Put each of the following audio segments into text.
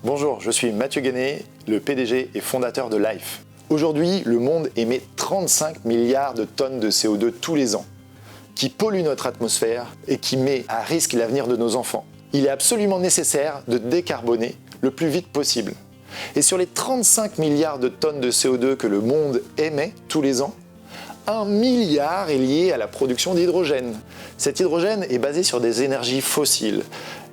Bonjour, je suis Mathieu Guéné, le PDG et fondateur de Life. Aujourd'hui, le monde émet 35 milliards de tonnes de CO2 tous les ans, qui polluent notre atmosphère et qui met à risque l'avenir de nos enfants. Il est absolument nécessaire de décarboner le plus vite possible. Et sur les 35 milliards de tonnes de CO2 que le monde émet tous les ans, 1 milliard est lié à la production d'hydrogène. Cet hydrogène est basé sur des énergies fossiles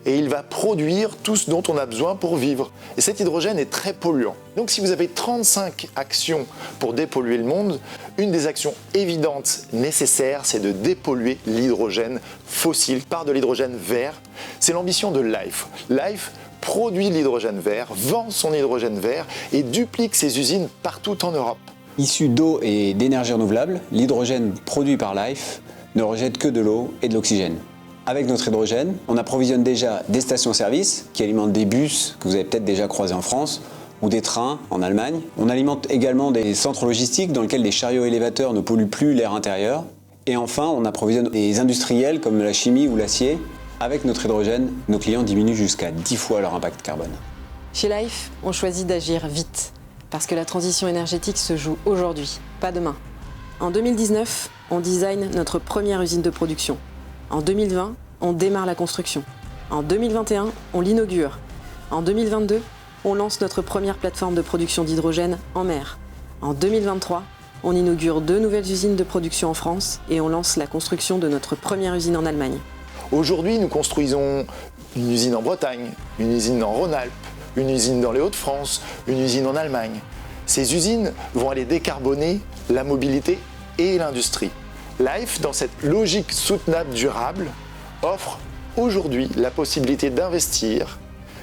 et il va produire tout ce dont on a besoin pour vivre. Et cet hydrogène est très polluant. Donc si vous avez 35 actions pour dépolluer le monde, une des actions évidentes nécessaires, c'est de dépolluer l'hydrogène fossile par de l'hydrogène vert. C'est l'ambition de Life. Life produit l'hydrogène vert, vend son hydrogène vert et duplique ses usines partout en Europe. Issu d'eau et d'énergie renouvelable, l'hydrogène produit par Life ne rejette que de l'eau et de l'oxygène. Avec notre hydrogène, on approvisionne déjà des stations-service qui alimentent des bus que vous avez peut-être déjà croisés en France ou des trains en Allemagne. On alimente également des centres logistiques dans lesquels les chariots élévateurs ne polluent plus l'air intérieur. Et enfin, on approvisionne des industriels comme la chimie ou l'acier. Avec notre hydrogène, nos clients diminuent jusqu'à 10 fois leur impact carbone. Chez Life, on choisit d'agir vite parce que la transition énergétique se joue aujourd'hui, pas demain. En 2019, on design notre première usine de production. En 2020, on démarre la construction. En 2021, on l'inaugure. En 2022, on lance notre première plateforme de production d'hydrogène en mer. En 2023, on inaugure 2 nouvelles usines de production en France et on lance la construction de notre première usine en Allemagne. Aujourd'hui, nous construisons une usine en Bretagne, une usine en Rhône-Alpes, une usine dans les Hauts-de-France, une usine en Allemagne. Ces usines vont aller décarboner la mobilité et l'industrie. Life, dans cette logique soutenable durable, offre aujourd'hui la possibilité d'investir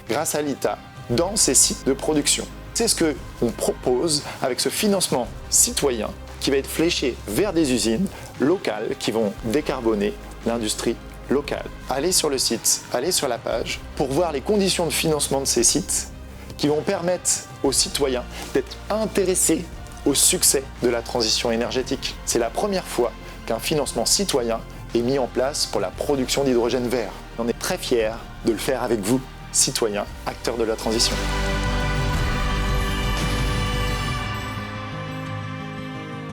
grâce à l'ITA dans ces sites de production. C'est ce qu'on propose avec ce financement citoyen qui va être fléché vers des usines locales qui vont décarboner l'industrie locale. Allez sur le site, allez sur la page pour voir les conditions de financement de ces sites qui vont permettre aux citoyens d'être intéressés au succès de la transition énergétique. C'est la première fois qu'un financement citoyen est mis en place pour la production d'hydrogène vert. On est très fiers de le faire avec vous, citoyens, acteurs de la transition.